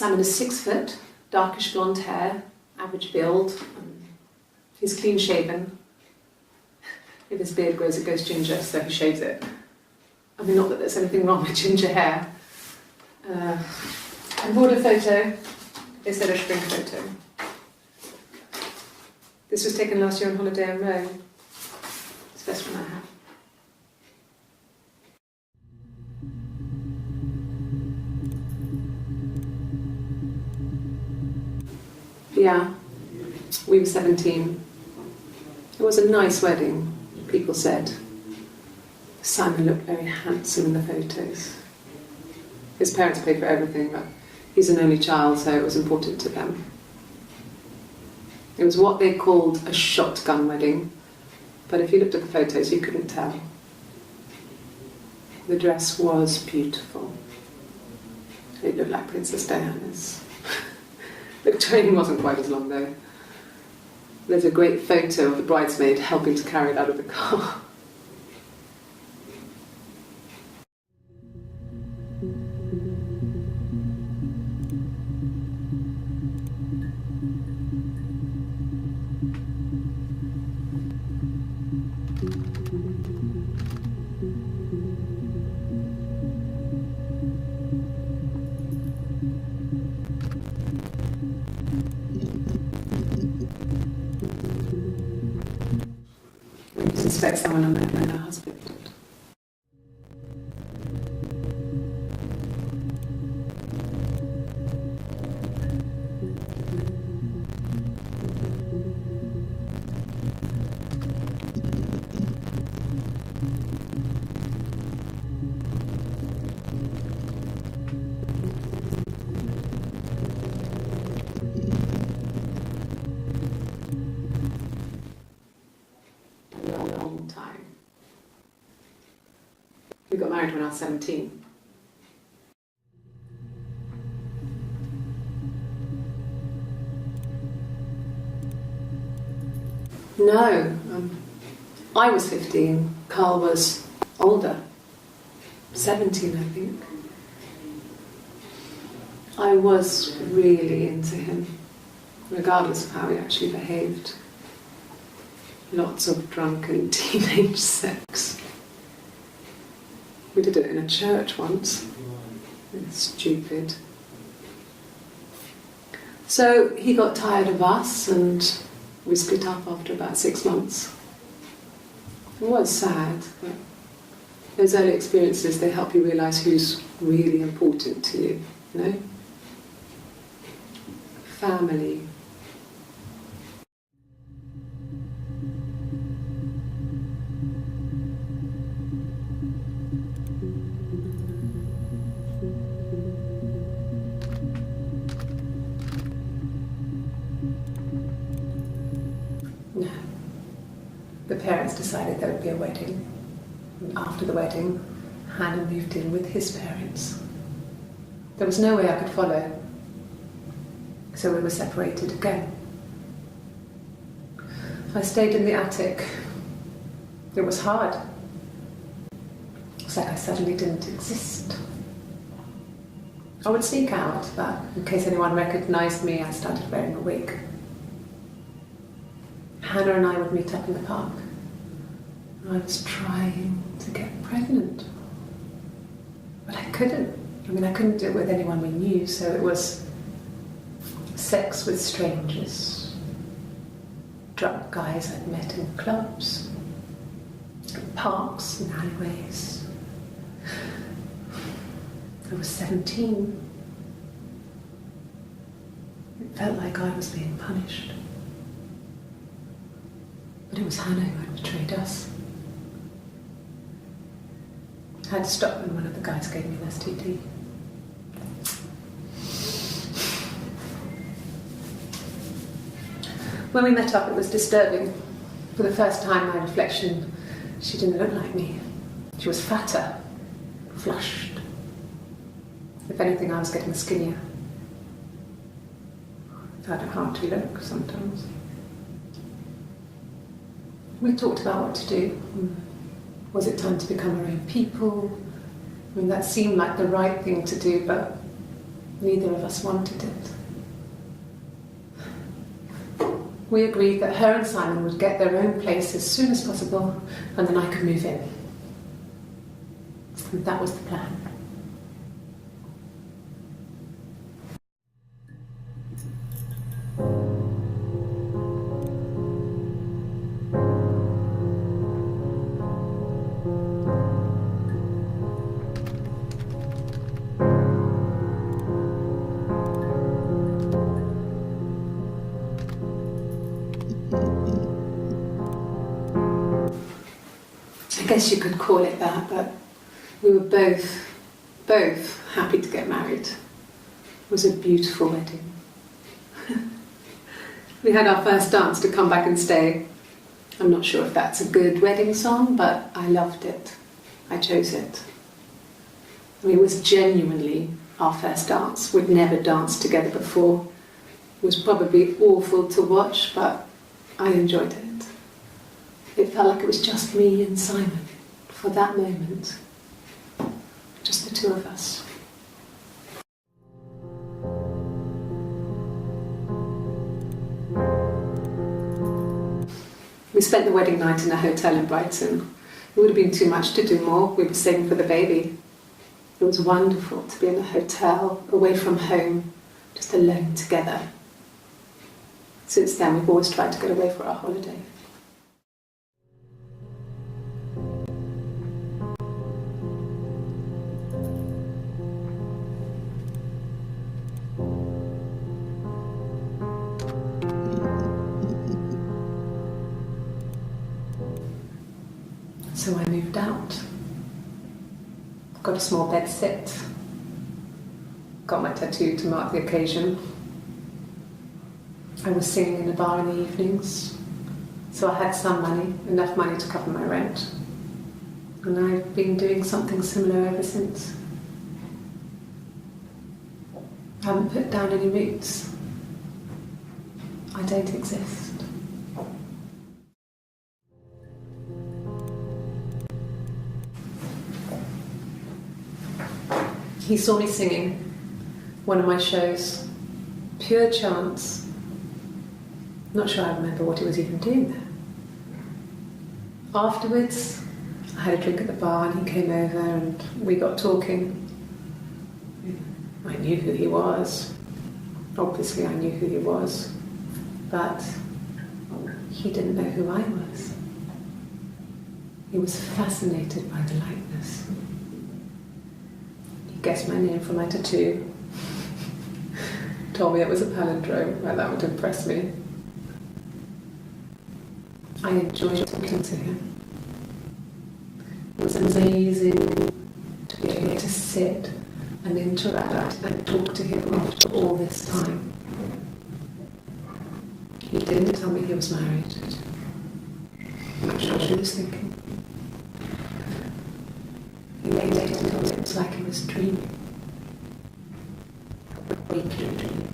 Simon is 6 foot, darkish blonde hair, average build. He's clean shaven. If his beard grows, it goes ginger, so he shaves it. I mean, not that there's anything wrong with ginger hair. I bought a photo instead of spring photo. This was taken last year on holiday in Rome. It's the best one I have. Yeah, we were 17. It was a nice wedding, people said. Simon looked very handsome in the photos. His parents paid for everything, but he's an only child, so it was important to them. It was what they called a shotgun wedding, but if you looked at the photos, you couldn't tell. The dress was beautiful. It looked like Princess Diana's. The train wasn't quite as long, though. There's a great photo of the bridesmaid helping to carry it out of the car. I suspect someone on that her husband. Time. We got married when I was 17. No, I was 15. Carl was older, 17, I think. I was really into him, regardless of how he actually behaved. Lots of drunken teenage sex. We did it in a church once. It's stupid. So he got tired of us and we split up after about 6 months. It was sad, but those early experiences, they help you realise who's really important to you, you know? Family. No. The parents decided there would be a wedding. And after the wedding, Hannah moved in with his parents. There was no way I could follow, so we were separated again. I stayed in the attic. It was hard. It's like I suddenly didn't exist. I would sneak out, but in case anyone recognised me, I started wearing a wig. Hannah and I would meet up in the park. I was trying to get pregnant, but I couldn't. I mean, I couldn't do it with anyone we knew, so it was sex with strangers, drunk guys I'd met in clubs, parks and alleyways. I was 17. It felt like I was being punished. But it was Hannah who had betrayed us. I had to stop when one of the guys gave me an STD. When we met up, it was disturbing. For the first time, my reflection, she didn't look like me. She was fatter, flushed. If anything, I was getting skinnier. I found it hard to look sometimes. We talked about what to do. Was it time to become our own people? I mean, that seemed like the right thing to do, but Neither of us wanted it. We agreed that her and Simon would get their own place as soon as possible, and then I could move in. And that was the plan. I guess you could call it that, but we were both happy to get married. It was a beautiful wedding. We had our first dance to Come Back and Stay. I'm not sure if that's a good wedding song, but I loved it. I chose it. I mean, it was genuinely our first dance. We'd never danced together before. It was probably awful to watch, but I enjoyed it. It felt like it was just me and Simon for that moment. Just the two of us. We spent the wedding night in a hotel in Brighton. It would have been too much to do more. We were saving for the baby. It was wonderful to be in a hotel, away from home, just alone together. Since then, we've always tried to get away for our holiday. So I moved out. Got a small bed sit. Got my tattoo to mark the occasion. I was singing in a bar in the evenings, so I had some money, enough money to cover my rent. And I've been doing something similar ever since. I haven't put down any roots. I don't exist. He saw me singing one of my shows, pure chance. Not sure I remember what he was even doing there. Afterwards, I had a drink at the bar and he came over and we got talking. I knew who he was. Obviously I knew who he was, but he didn't know who I was. He was fascinated by the likeness. Guessed my name from my tattoo. Told me it was a palindrome, well, that would impress me. I enjoyed talking to him. It was amazing to be able to sit and interact and talk to him after all this time. He didn't tell me he was married. I'm sure she was thinking. He made it look like he was dreaming. A waking dream.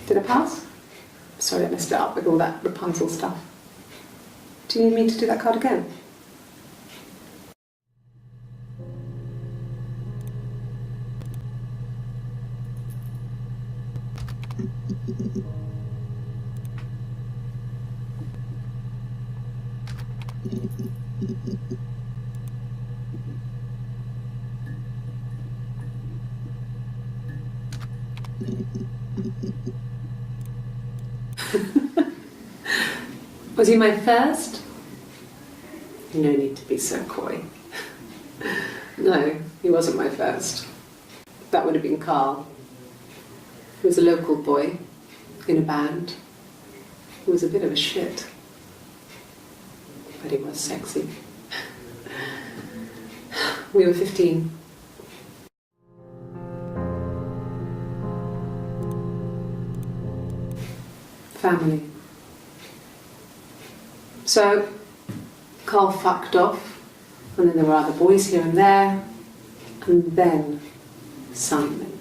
Did I pass? Sorry, I messed it up with all that Rapunzel stuff. Do you need me to do that card again? Was he my first? No need to be so coy. No, he wasn't my first. That would have been Carl. He was a local boy in a band. He was a bit of a shit, but he was sexy. We were 15. Family. So, Carl fucked off, and then there were other boys here and there, and then Simon.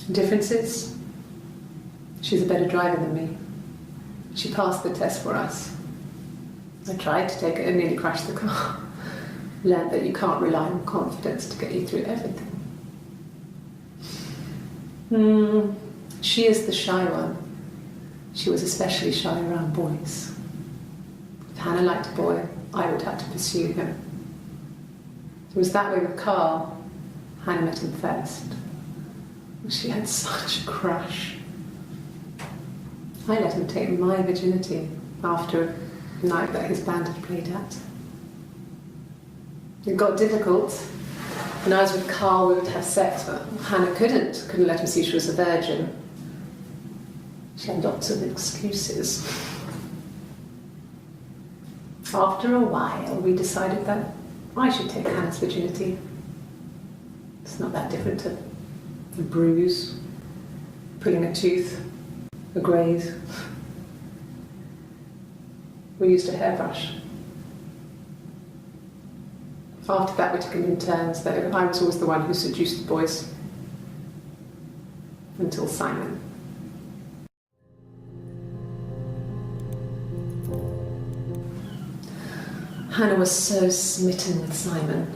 The difference is, she's a better driver than me. She passed the test for us. I tried to take it and nearly crashed the car. Learned that you can't rely on confidence to get you through everything. She is the shy one. She was especially shy around boys. If Hannah liked a boy, I would have to pursue him. It was that way with Carl. Hannah met him first. She had such a crush. I let him take my virginity after a night that his band had played at. It got difficult. When I was with Carl, we would have sex, but Hannah couldn't let him see she was a virgin. She had lots of excuses. After a while, we decided that I should take Hannah's virginity. It's not that different to a bruise, pulling a tooth, a graze. We used a hairbrush. After that, we took it in turns, though. I was always the one who seduced the boys. Until Simon. Hannah was so smitten with Simon.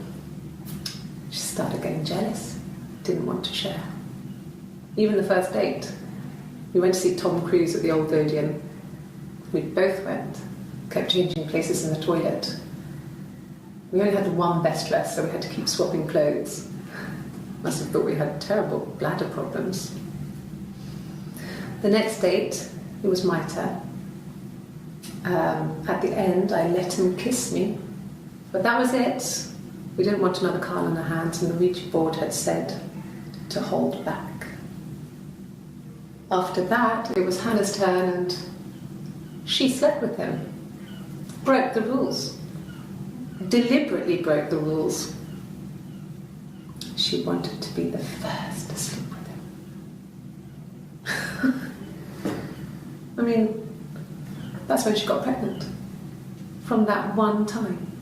She started getting jealous, didn't want to share. Even the first date, we went to see Tom Cruise at the Old Odeon. We both went, kept changing places in the toilet. We only had one best dress, so we had to keep swapping clothes. Must have thought we had terrible bladder problems. The next date, it was my turn. At the end, I let him kiss me, but that was it. We didn't want another Carl on our hands, and the Ouija board had said to hold back. After that, it was Hannah's turn, and she slept with him. Broke the rules. Deliberately broke the rules. She wanted to be the first to sleep with him. I mean, that's when she got pregnant. From that one time.